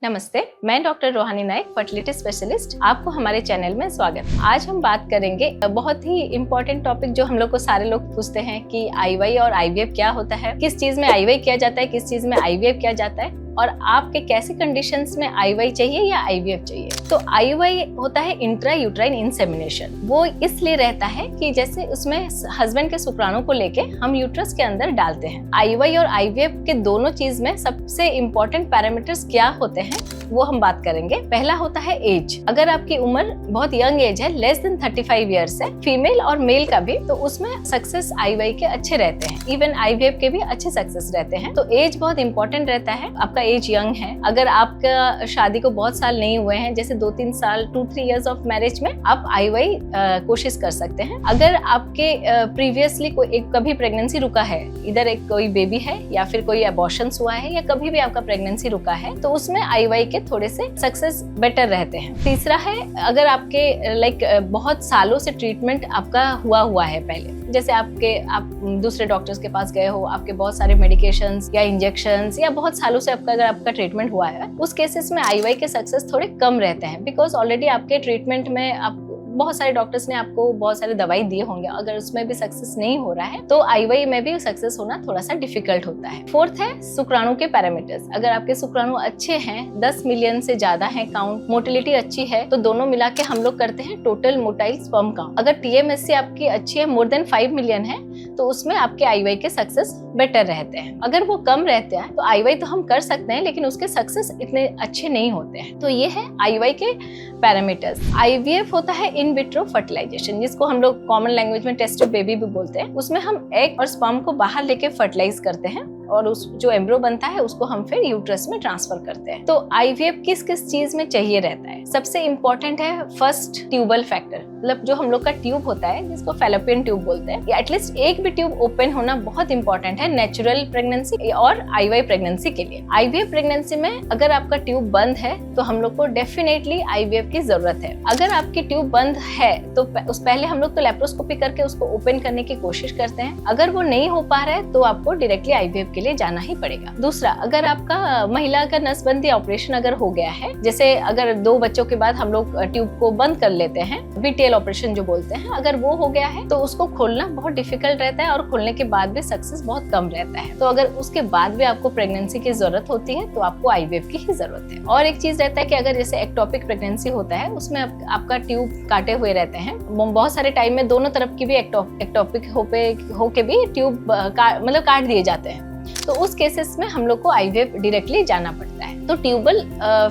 नमस्ते, मैं डॉक्टर रोहानी नायक, fertility specialist. आपको हमारे चैनल में स्वागत। आज हम बात करेंगे बहुत ही इम्पोर्टेंट टॉपिक जो हम लोग को सारे लोग पूछते हैं कि आईवाई और आईवीएफ क्या होता है, किस चीज में आईवाई किया जाता है, किस चीज में आईवीएफ किया जाता है और आपके कैसे कंडीशंस में आईवाई चाहिए या आईवीएफ चाहिए। तो आईवाई होता है इंट्रा यूट्राइन इंसेमिनेशन। वो इसलिए रहता है कि जैसे उसमें हस्बैंड के शुक्राणु को लेके हम यूट्रस के अंदर डालते हैं। आईवाई और आईवीएफ के दोनों चीज में सबसे इम्पोर्टेंट पैरामीटर्स क्या होते हैं वो हम बात करेंगे। पहला होता है एज। अगर आपकी उम्र बहुत यंग एज है, लेस देन 35 ईयर्स है, फीमेल और मेल का भी, तो उसमें सक्सेस आईवाई के अच्छे रहते हैं। इवन आईवीएफ के भी अच्छे सक्सेस रहते हैं। तो एज बहुत इंपॉर्टेंट रहता है। आपका एज यंग है, अगर आपका शादी को बहुत साल नहीं हुए हैं, जैसे 2-3 साल, 2-3 इयर्स ऑफ मैरिज में आप आईवाई कोशिश कर सकते हैं। अगर आपके प्रीवियसली कभी प्रेगनेंसी रुका है, इधर एक कोई बेबी है या फिर कोई अबॉर्शन हुआ है या कभी भी आपका प्रेगनेंसी रुका है, तो उसमें आईवाई के थोड़े से सक्सेस बेटर रहते हैं। तीसरा है, अगर आपके बहुत सालों से ट्रीटमेंट आपका हुआ है पहले, जैसे आप दूसरे डॉक्टर्स के पास गए हो, आपके बहुत सारे मेडिकेशंस या इंजेक्शंस या बहुत सालों से अगर आपका ट्रीटमेंट हुआ है, उस केसेस में आईवाई के सक्सेस थोड़े कम रहते हैं। बिकॉज ऑलरेडी आपके ट्रीटमेंट में आप बहुत सारे डॉक्टर्स ने आपको बहुत सारे दवाई दिए होंगे। अगर उसमें भी सक्सेस नहीं हो रहा है तो आईवाई में भी सक्सेस होना थोड़ा सा डिफिकल्ट होता है। फोर्थ है शुक्राणु के पैरामीटर्स। अगर आपके शुक्राणु अच्छे हैं, 10 मिलियन से ज्यादा है काउंट, मोटिलिटी अच्छी है, तो दोनों मिला के हम लोग करते हैं टोटल मोटाइल स्पर्म काउंट। अगर टीएमएससी आपकी अच्छी है, मोर देन 5 मिलियन है, तो उसमें आपके आईवाई के सक्सेस बेटर रहते हैं। अगर वो कम रहते हैं तो आईवाई तो हम कर सकते हैं, लेकिन उसके सक्सेस इतने अच्छे नहीं होते हैं। तो ये है आईवाई के पैरामीटर्स। आईवीएफ होता है इन विट्रो फर्टिलाइजेशन, जिसको हम लोग कॉमन लैंग्वेज में टेस्ट ट्यूब बेबी भी बोलते हैं। उसमें हम एग और स्पर्म को बाहर लेके फर्टिलाइज करते हैं और उस जो एम्ब्रियो बनता है उसको हम फिर यूट्रस में ट्रांसफर करते हैं। तो आईवीएफ किस किस चीज में चाहिए रहता है? सबसे इंपॉर्टेंट है फर्स्ट ट्यूबल फैक्टर, मतलब जो हम लोग का ट्यूब होता है जिसको फैलोपियन ट्यूब बोलते हैं, या एटलीस्ट एक भी ट्यूब ओपन होना बहुत इंपॉर्टेंट है नेचुरल प्रेगनेंसी और आईवाई प्रेगनेंसी के लिए। आईवीएफ प्रेगनेंसी में अगर आपका ट्यूब बंद है तो हम लोग को डेफिनेटली आईवीएफ की जरूरत है। अगर आपकी ट्यूब बंद है तो पहले हम लोग तो लेप्रोस्कोपी करके उसको ओपन करने की कोशिश करते हैं। अगर वो नहीं हो पा रहा है तो आपको डायरेक्टली आईवीएफ के लिए जाना ही पड़ेगा। दूसरा, अगर आपका महिला का नसबंदी ऑपरेशन अगर हो गया है, जैसे अगर 2 बच्चों के बाद हम लोग ट्यूब को बंद कर लेते हैं, बीटीएल ऑपरेशन जो बोलते हैं, अगर वो हो गया है तो उसको खोलना बहुत डिफिकल्ट रहता है और खोलने के बाद भी सक्सेस बहुत कम रहता है। तो अगर उसके बाद भी आपको प्रेगनेंसी की जरूरत होती है तो आपको आईवीएफ की ही जरूरत है। और एक चीज रहता है कि अगर जैसे एक्टोपिक प्रेगनेंसी होता है, उसमें आपका ट्यूब काटे हुए रहते हैं, बहुत सारे टाइम में दोनों तरफ की भी एक्टोपिक होके भी ट्यूब मतलब काट दिए जाते हैं, तो उस केसेस में हम लोग को आईवीएफ डायरेक्टली जाना पड़ता है। तो ट्यूबल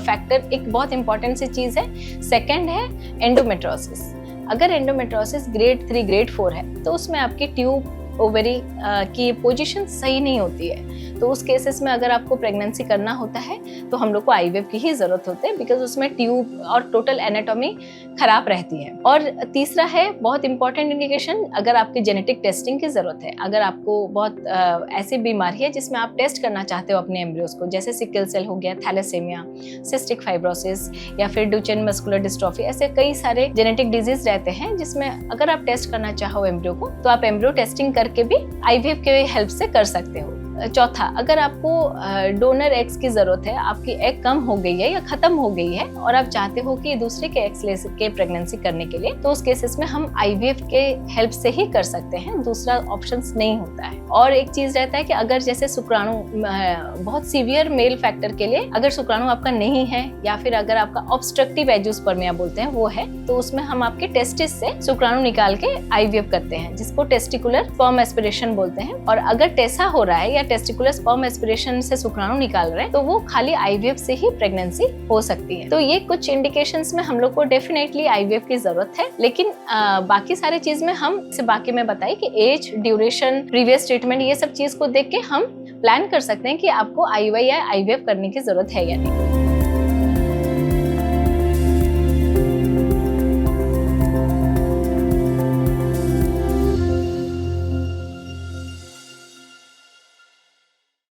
फैक्टर एक बहुत इंपॉर्टेंट सी चीज है। सेकंड है एंडोमेट्रोसिस। अगर एंडोमेट्रोसिस ग्रेड 3 ग्रेड 4 है तो उसमें आपकी ट्यूब ओवरी की पोजीशन सही नहीं होती है, तो उस केसेस में अगर आपको प्रेगनेंसी करना होता है तो हम लोग को आईवीएफ की ही जरूरत होती है, बिकॉज उसमें ट्यूब और टोटल एनाटॉमी खराब रहती है। और तीसरा है बहुत इंपॉर्टेंट इंडिकेशन, अगर आपकी जेनेटिक टेस्टिंग की जरूरत है। अगर आपको बहुत ऐसी बीमारी है जिसमें आप टेस्ट करना चाहते हो अपने एम्ब्रियोस को, जैसे सिकल सेल हो गया, थैलेसेमिया, सिस्टिक फाइब्रोसिस या फिर डुचेन मस्कुलर डिस्ट्रॉफी, ऐसे कई सारे जेनेटिक डिजीज रहते हैं जिसमें अगर आप टेस्ट करना चाहो एम्ब्रियो को तो आप एम्ब्रियो टेस्टिंग करके भी आईवीएफ के हेल्प से कर सकते हो। चौथा, अगर आपको डोनर एग्स की जरूरत है, आपकी एग कम हो गई है या खत्म हो गई है और आप चाहते हो कि दूसरे के एग्स लेके प्रेगनेंसी करने के लिए, तो उस केसेस में हम आईवीएफ के हेल्प से ही कर सकते हैं, दूसरा ऑप्शंस नहीं होता है। और एक चीज रहता है कि अगर जैसे शुक्राणु बहुत सीवियर मेल फैक्टर के लिए अगर शुक्राणु आपका नहीं है या फिर अगर आपका ऑब्स्ट्रक्टिव एंजियोस्पर्मिया बोलते हैं वो है, तो उसमें हम आपके टेस्टिस से शुक्राणु निकाल के आईवीएफ करते हैं, जिसको टेस्टिकुलर स्पर्म एस्पिरेशन बोलते हैं। और अगर टेसा हो रहा है या टेस्टिकुलर स्पर्म एस्पिरेशन से शुक्राणु निकाल रहे हैं तो वो खाली आईवीएफ से ही प्रेगनेंसी हो सकती है। तो ये कुछ इंडिकेशंस में हम लोग को डेफिनेटली आईवीएफ की जरूरत है, लेकिन बाकी सारे चीज में हम बाकी में बताइए कि एज, ड्यूरेशन, प्रीवियस ट्रीटमेंट, ये सब चीज को देख के हम प्लान कर सकते हैं कि आपको आईवाई या आईवीएफ करने की जरूरत है या नहीं।